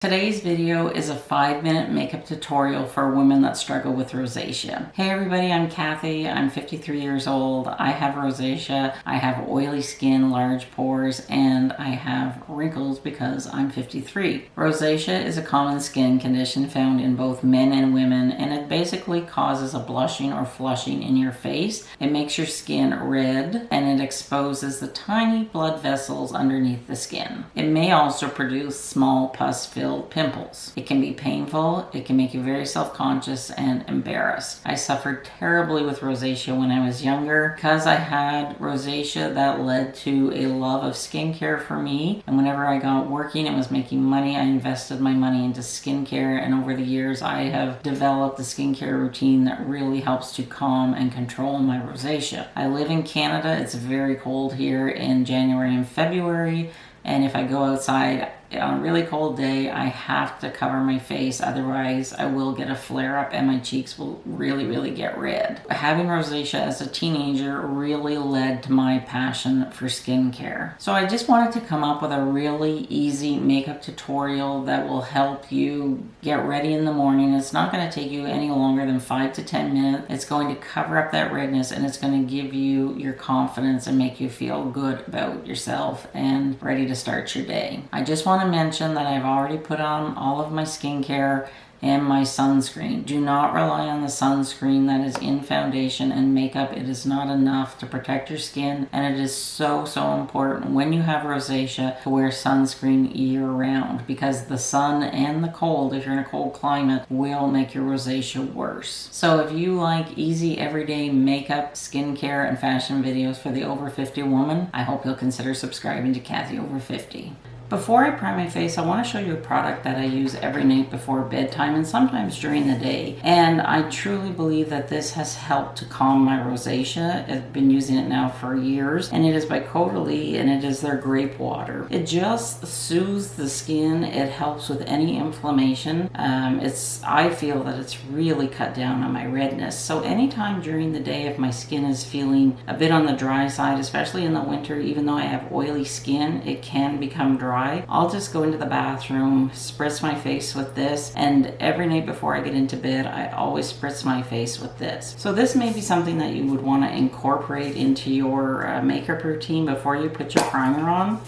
Today's video is a 5-minute makeup tutorial for women that struggle with rosacea. Hey everybody, I'm Cathy. I'm 53 years old. I have rosacea. I have oily skin, large pores, and I have wrinkles because I'm 53. Rosacea is a common skin condition found in both men and women, and it basically causes a blushing or flushing in your face. It makes your skin red and it exposes the tiny blood vessels underneath the skin. It may also produce small pus-filled pimples. It can be painful, it can make you very self-conscious and embarrassed. I suffered terribly with rosacea when I was younger. Because I had rosacea, that led to a love of skincare for me, and whenever I got working and was making money, I invested my money into skincare, and over the years I have developed a skincare routine that really helps to calm and control my rosacea. I live in Canada. It's very cold here in January and February, and if I go outside on a really cold day, I have to cover my face, otherwise I will get a flare-up and my cheeks will really get red. Having rosacea as a teenager really led to my passion for skincare. So I just wanted to come up with a really easy makeup tutorial that will help you get ready in the morning. It's not going to take you any longer than 5 to 10 minutes. It's going to cover up that redness, and it's going to give you your confidence and make you feel good about yourself and ready to start your day. I just want to mention that I've already put on all of my skincare and my sunscreen. Do not rely on the sunscreen that is in foundation and makeup. It is not enough to protect your skin, and it is so important when you have rosacea to wear sunscreen year-round, because the sun and the cold, if you're in a cold climate, will make your rosacea worse. So if you like easy everyday makeup, skincare, and fashion videos for the over 50 woman, I hope you'll consider subscribing to Cathy Over 50. Before I prime my face, I want to show you a product that I use every night before bedtime and sometimes during the day. And I truly believe that this has helped to calm my rosacea. I've been using it now for years, and it is by Caudalie, and it is their Grape water. It just soothes the skin. It helps with any inflammation. I feel that it's really cut down on my redness. So anytime during the day, if my skin is feeling a bit on the dry side, especially in the winter, even though I have oily skin, it can become dry. I'll just go into the bathroom, spritz my face with this, and every night before I get into bed, I always spritz my face with this. So this may be something that you would want to incorporate into your makeup routine before you put your primer on.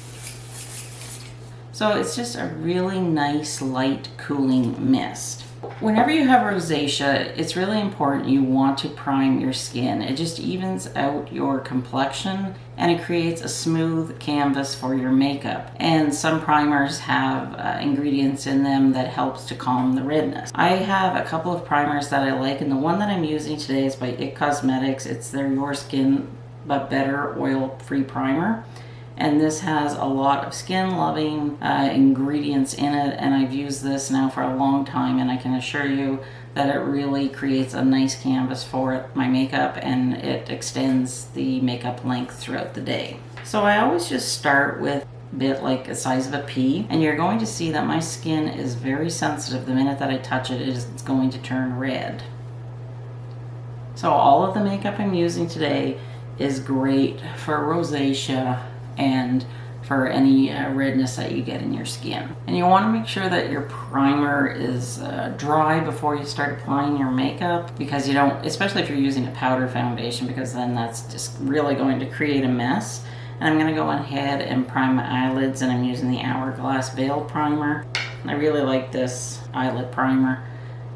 So it's just a really nice, light, cooling mist. Whenever you have rosacea, it's really important you want to prime your skin. It just evens out your complexion and it creates a smooth canvas for your makeup. And some primers have ingredients in them that helps to calm the redness. I have a couple of primers that I like, and the one that I'm using today is by Cosmetics. It's their Your Skin But Better oil-free primer. And this has a lot of skin-loving ingredients in it, and I've used this now for a long time, and I can assure you that it really creates a nice canvas for my makeup, and it extends the makeup length throughout the day. So I always just start with a bit like the size of a pea, and you're going to see that my skin is very sensitive. The minute that I touch it, it's going to turn red. So all of the makeup I'm using today is great for rosacea and for any redness that you get in your skin. And you want to make sure that your primer is dry before you start applying your makeup, because you don't, especially if you're using a powder foundation, because then that's just really going to create a mess. And I'm going to go ahead and prime my eyelids, and I'm using the Hourglass Veil Primer. I really like this eyelid primer.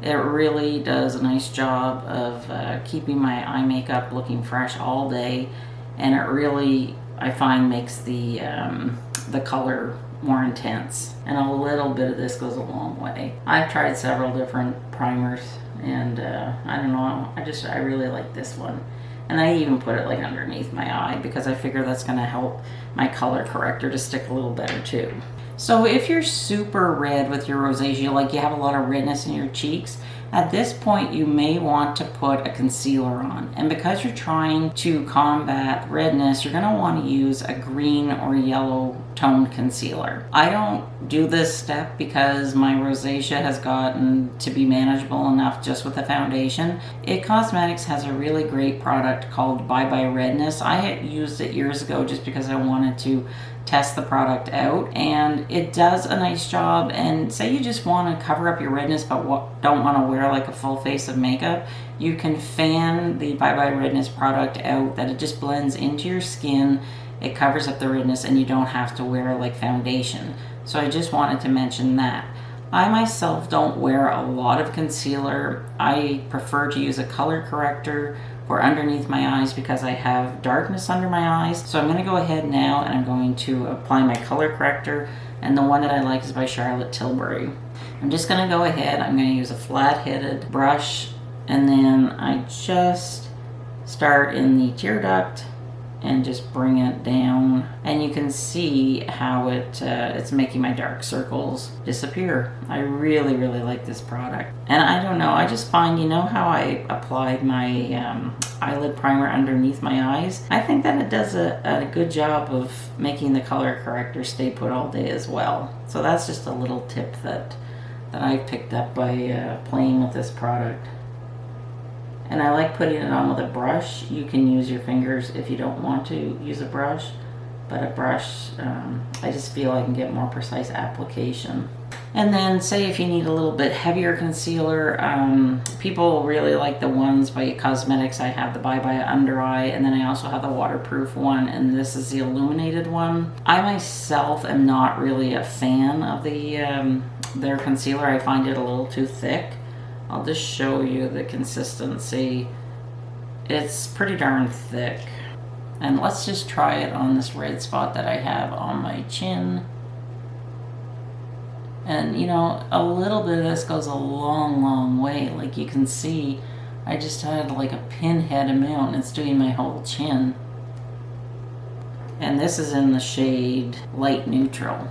It really does a nice job of keeping my eye makeup looking fresh all day, and it really, I find, makes the color more intense, and a little bit of this goes a long way. I've tried several different primers, and I don't know, I really like this one, and I even put it like underneath my eye because I figure that's going to help my color corrector to stick a little better too. So if you're super red with your rosacea, like you have a lot of redness in your cheeks, at this point you may want to put a concealer on. And because you're trying to combat redness, you're going to want to use a green or yellow toned concealer. I don't do this step because my rosacea has gotten to be manageable enough just with the foundation. Cosmetics has a really great product called Bye Bye Redness. I had used it years ago just because I wanted to test the product out, and it does a nice job. And say you just want to cover up your redness but don't want to wear like a full face of makeup, you can fan the Bye Bye Redness product out, that it just blends into your skin, it covers up the redness, and you don't have to wear like foundation. So I just wanted to mention that. I myself don't wear a lot of concealer. I prefer to use a color corrector for underneath my eyes because I have darkness under my eyes. So I'm going to go ahead now and I'm going to apply my color corrector, and the one that I like is by Charlotte Tilbury. I'm just going to go ahead, I'm going to use a flat-headed brush, and then I just start in the tear duct and just bring it down, and you can see how it's making my dark circles disappear. I really like this product. And I don't know, I just find, you know how I applied my eyelid primer underneath my eyes? I think that it does a good job of making the color corrector stay put all day as well. So that's just a little tip that I picked up by playing with this product. And I like putting it on with a brush. You can use your fingers if you don't want to use a brush, but a brush, I just feel I can get more precise application. And then say if you need a little bit heavier concealer, people really like the ones by Cosmetics. I have the Bye Bye Undereye, and then I also have the waterproof one, and this is the illuminated one. I myself am not really a fan of their concealer. I find it a little too thick. I'll just show you the consistency. It's pretty darn thick. And let's just try it on this red spot that I have on my chin. And you know, a little bit of this goes a long way. Like you can see, I just had like a pinhead amount, and it's doing my whole chin. And this is in the shade Light Neutral.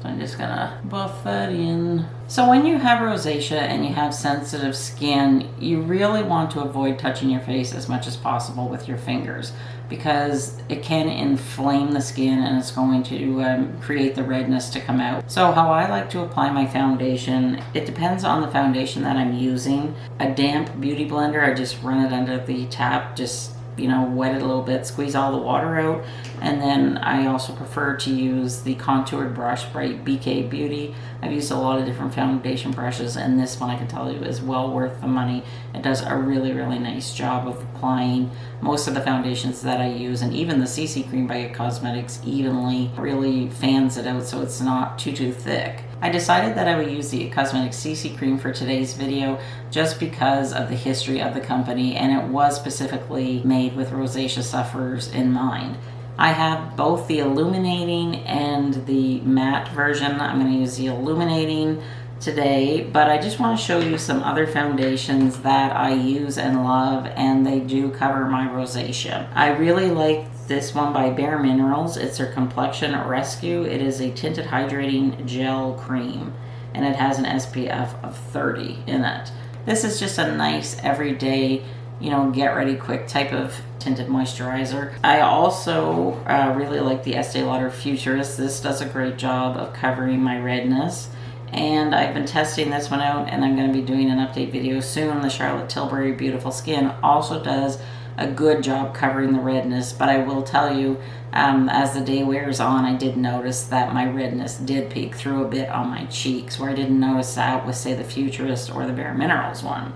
I'm just gonna buff that in. So when you have rosacea and you have sensitive skin, you really want to avoid touching your face as much as possible with your fingers, because it can inflame the skin and it's going to create the redness to come out. So how I like to apply my foundation, it depends on the foundation that I'm using. A damp beauty blender, I just run it under the tap, just wet it a little bit, squeeze all the water out. And then I also prefer to use the contoured brush by BK Beauty. I've used a lot of different foundation brushes, and this one I can tell you is well worth the money. It does a really nice job of applying most of the foundations that I use, and even the CC cream by Cosmetics evenly really fans it out so it's not too thick. I decided that I would use the Cosmetics CC cream for today's video just because of the history of the company, and it was specifically made with rosacea sufferers in mind. I have both the illuminating and the matte version. I'm going to use the illuminating today, but I just want to show you some other foundations that I use and love, and they do cover my rosacea. I really like this one by Bare Minerals. It's their Complexion Rescue. It is a tinted hydrating gel cream, and it has an SPF of 30 in it. This is just a nice everyday, get ready quick type of tinted moisturizer. I also really like the Estee Lauder Futurist. This does a great job of covering my redness, and I've been testing this one out, and I'm going to be doing an update video soon. The Charlotte Tilbury Beautiful Skin also does a good job covering the redness, but I will tell you, as the day wears on, I did notice that my redness did peek through a bit on my cheeks, where I didn't notice that with, say, the Futurist or the Bare Minerals one.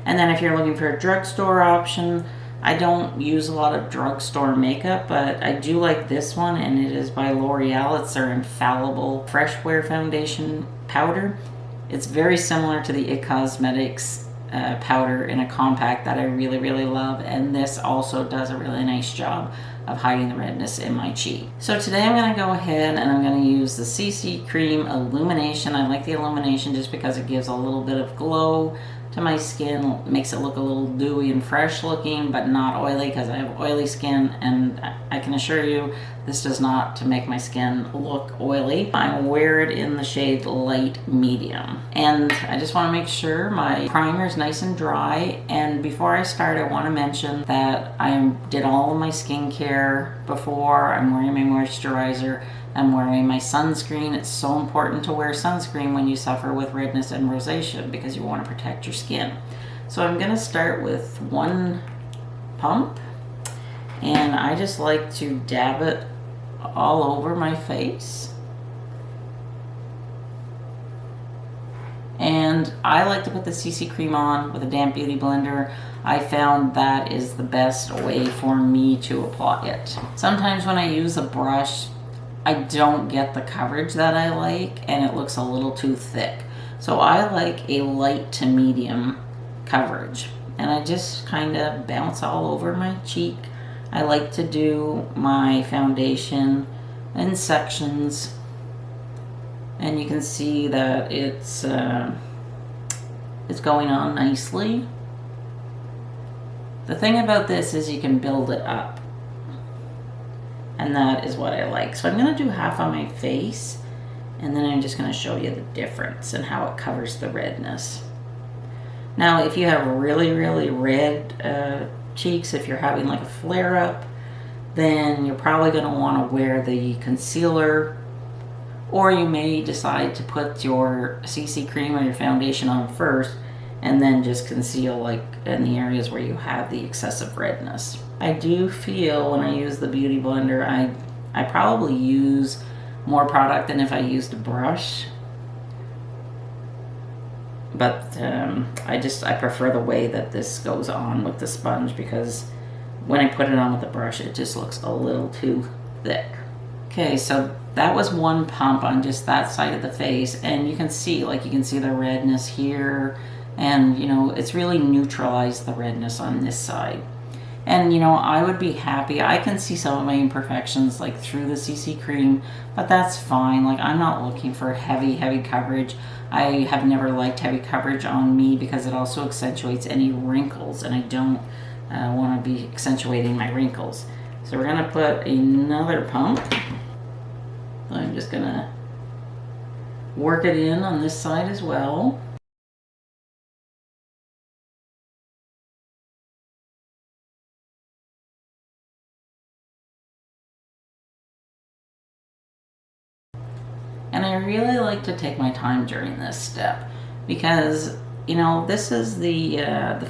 And then if you're looking for a drugstore option, I don't use a lot of drugstore makeup, but I do like this one, and it is by L'Oreal. It's their Infallible Fresh Wear Foundation Powder. It's very similar to the IT Cosmetics powder in a compact that I really love, and this also does a really nice job of hiding the redness in my cheek. So today I'm going to go ahead and I'm going to use the CC Cream Illumination. I like the Illumination just because it gives a little bit of glow to my skin, makes it look a little dewy and fresh looking, but not oily, because I have oily skin, and I can assure you this does not to make my skin look oily. I wear it in the shade Light Medium, and I just want to make sure my primer is nice and dry. And before I start, I want to mention that I did all of my skincare before. I'm wearing my moisturizer, I'm wearing my sunscreen. It's so important to wear sunscreen when you suffer with redness and rosacea, because you want to protect your skin. So I'm going to start with one pump, and I just like to dab it all over my face. And I like to put the CC cream on with a damp beauty blender. I found that is the best way for me to apply it. Sometimes when I use a brush, I don't get the coverage that I like and it looks a little too thick. So I like a light to medium coverage. And I just kind of bounce all over my cheek. I like to do my foundation in sections. And you can see that it's going on nicely. The thing about this is you can build it up. And that is what I like. So I'm going to do half on my face. And then I'm just going to show you the difference and how it covers the redness. Now, if you have really, really red cheeks, if you're having like a flare-up, then you're probably going to want to wear the concealer. Or you may decide to put your CC cream or your foundation on first and then just conceal like in the areas where you have the excessive redness. I do feel when I use the beauty blender, I probably use more product than if I used a brush. But I prefer the way that this goes on with the sponge, because when I put it on with the brush, it just looks a little too thick. Okay, so that was one pump on just that side of the face, and you can see the redness here, and you know, it's really neutralized the redness on this side. And you know, I would be happy. I can see some of my imperfections like through the CC cream, but that's fine. Like, I'm not looking for heavy coverage. I have never liked heavy coverage on me because it also accentuates any wrinkles, and I don't want to be accentuating my wrinkles. So we're gonna put another pump. I'm just gonna work it in on this side as well. And I really like to take my time during this step because, you know, this is the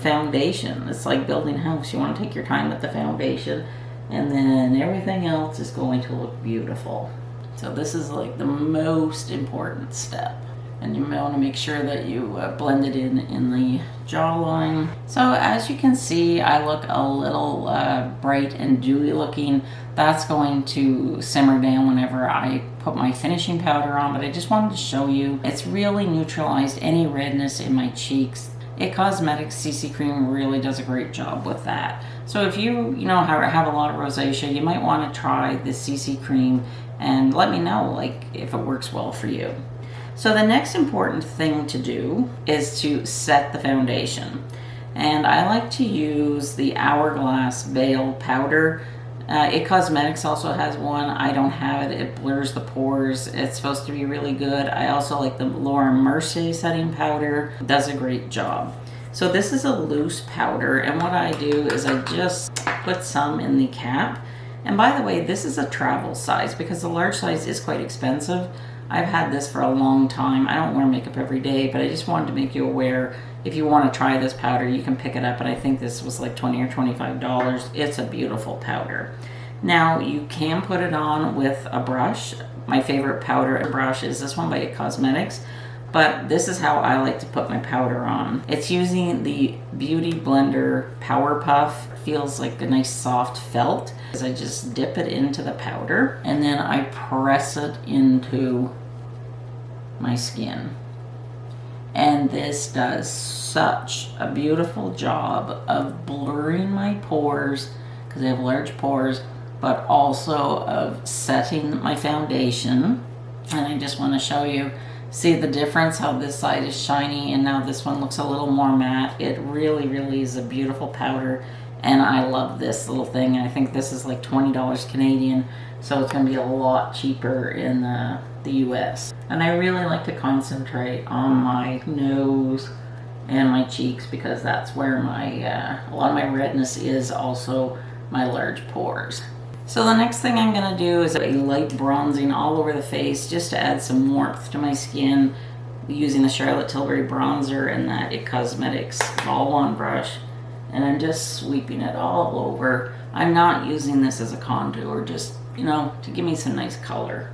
foundation. It's like building a house. You want to take your time with the foundation, and then everything else is going to look beautiful. So this is like the most important step. And you want to make sure that you blend it in the jawline. So as you can see, I look a little bright and dewy looking. That's going to simmer down whenever I put my finishing powder on, but I just wanted to show you it's really neutralized any redness in my cheeks. Cosmetics CC cream really does a great job with that. So if you have a lot of rosacea, you might want to try the CC cream and let me know like if it works well for you. So the next important thing to do is to set the foundation. And I like to use the Hourglass Veil Powder. Cosmetics also has one. I don't have it. It blurs the pores. It's supposed to be really good. I also like the Laura Mercier setting powder. It does a great job. So this is a loose powder, and what I do is I just put some in the cap. And by the way, this is a travel size because the large size is quite expensive. I've had this for a long time. I don't wear makeup every day, but I just wanted to make you aware, if you want to try this powder, you can pick it up, and I think this was like $20 or $25. It's a beautiful powder. Now, you can put it on with a brush. My favorite powder brush is this one by Cosmetics, but this is how I like to put my powder on. It's using the Beauty Blender Power Puff. Feels like a nice soft felt. I just dip it into the powder and then I press it into my skin. And this does such a beautiful job of blurring my pores, because I have large pores, but also of setting my foundation. And I just want to show you, see the difference, how this side is shiny and now this one looks a little more matte. It really, really is a beautiful powder. And I love this little thing. I think this is like $20 Canadian, so it's going to be a lot cheaper in the US. And I really like to concentrate on my nose and my cheeks because that's where my a lot of my redness is, also my large pores. So the next thing I'm going to do is a light bronzing all over the face just to add some warmth to my skin, using the Charlotte Tilbury bronzer and that Cosmetics Ball Wand brush. And I'm just sweeping it all over. I'm not using this as a contour, just you know, to give me some nice color.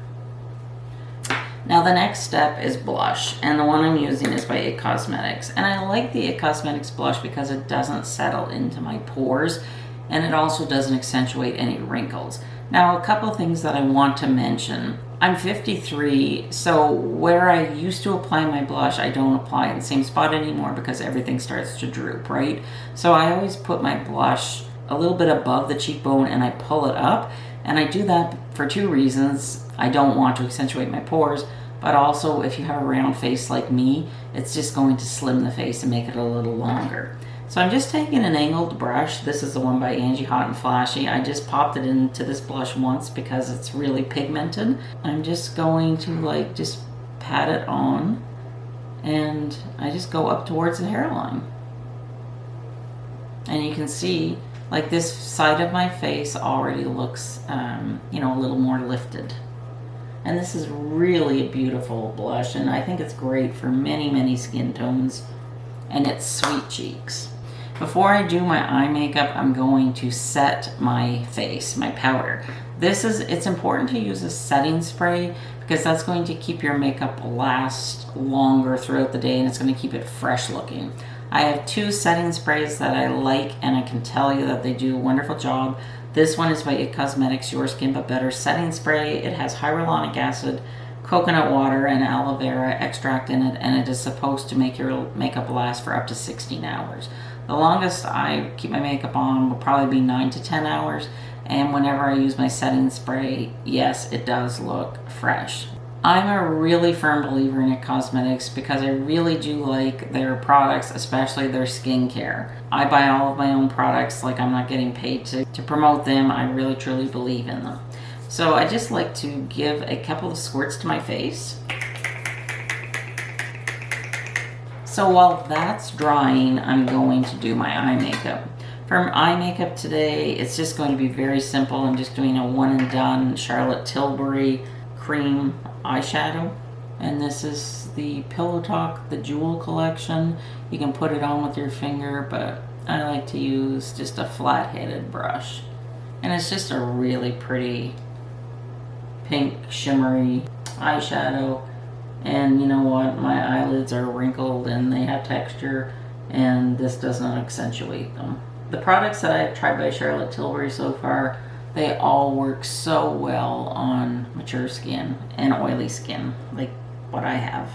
Now the next step is blush, and the one I'm using is by IT Cosmetics. And I like the IT Cosmetics blush because it doesn't settle into my pores, and it also doesn't accentuate any wrinkles. Now a couple things that I want to mention. I'm 53, so where I used to apply my blush, I don't apply in the same spot anymore because everything starts to droop, right? So I always put my blush a little bit above the cheekbone and I pull it up. And I do that for two reasons. I don't want to accentuate my pores, but also if you have a round face like me, it's just going to slim the face and make it a little longer. So I'm just taking an angled brush. This is the one by Angie Hot and Flashy. I just popped it into this blush once because it's really pigmented. I'm just going to like just pat it on, and I just go up towards the hairline. And you can see like this side of my face already looks, you know, a little more lifted. And this is really a beautiful blush, and I think it's great for many, many skin tones, and it's sweet cheeks. Before I do my eye makeup, I'm going to set my face, my powder. It's important to use a setting spray because that's going to keep your makeup last longer throughout the day, and it's going to keep it fresh looking. I have two setting sprays that I like, and I can tell you that they do a wonderful job. This one is by IT Cosmetics Your Skin But Better setting spray. It has hyaluronic acid, coconut water, and aloe vera extract in it, and it is supposed to make your makeup last for up to 16 hours. The longest I keep my makeup on will probably be 9 to 10 hours, and whenever I use my setting spray, yes, it does look fresh. I'm a really firm believer in IT Cosmetics because I really do like their products, especially their skincare. I buy all of my own products, like I'm not getting paid to promote them. I really truly believe in them. So I just like to give a couple of squirts to my face. So while that's drying, I'm going to do my eye makeup. For eye makeup today, it's just going to be very simple. I'm just doing a one and done Charlotte Tilbury cream eyeshadow. And this is the Pillow Talk, the Jewel collection. You can put it on with your finger, but I like to use just a flat-headed brush. And it's just a really pretty pink shimmery eyeshadow. And you know what, my eyelids are wrinkled and they have texture, and this does not accentuate them. The products that I've tried by Charlotte Tilbury so far, they all work so well on mature skin and oily skin, like what I have.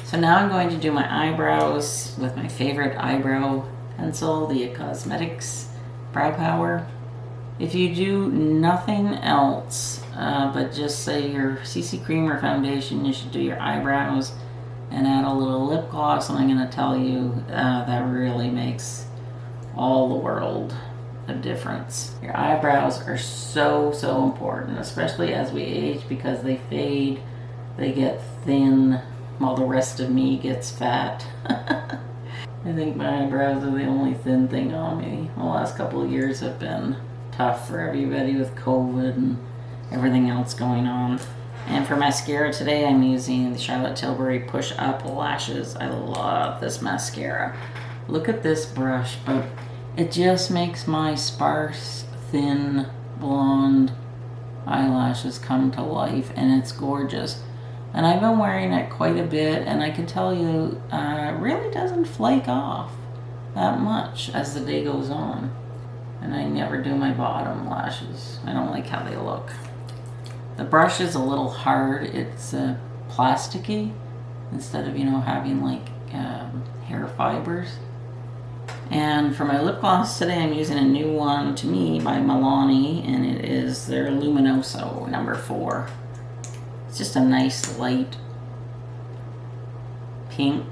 So now I'm going to do my eyebrows with my favorite eyebrow pencil, the IT Cosmetics Brow Power. If you do nothing else but just say your CC cream or foundation, you should do your eyebrows and add a little lip gloss, and I'm going to tell you that really makes all the world a difference. Your eyebrows are so important, especially as we age, because they fade, they get thin, while the rest of me gets fat. I think my eyebrows are the only thin thing on me. The last couple of years have been tough for everybody with COVID and everything else going on. And for mascara today, I'm using the Charlotte Tilbury Push Up Lashes. I love this mascara. Look at this brush, but it just makes my sparse, thin, blonde eyelashes come to life, and it's gorgeous. And I've been wearing it quite a bit, and I can tell you, it really doesn't flake off that much as the day goes on. And I never do my bottom lashes. I don't like how they look. The brush is a little hard. It's plasticky instead of, you know, having like hair fibers. And for my lip gloss today, I'm using a new one to me by Milani, and it is their Luminoso number 4. It's just a nice light pink.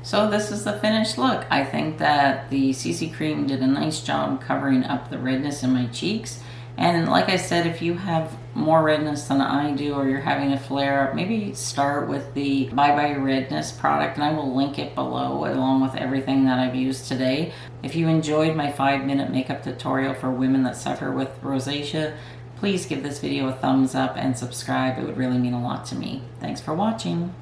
So this is the finished look. I think that the CC cream did a nice job covering up the redness in my cheeks. And like I said, if you have more redness than I do, or you're having a flare-up, maybe start with the Bye Bye Redness product, and I will link it below along with everything that I've used today. If you enjoyed my 5-minute makeup tutorial for women that suffer with rosacea, please give this video a thumbs up and subscribe. It would really mean a lot to me. Thanks for watching.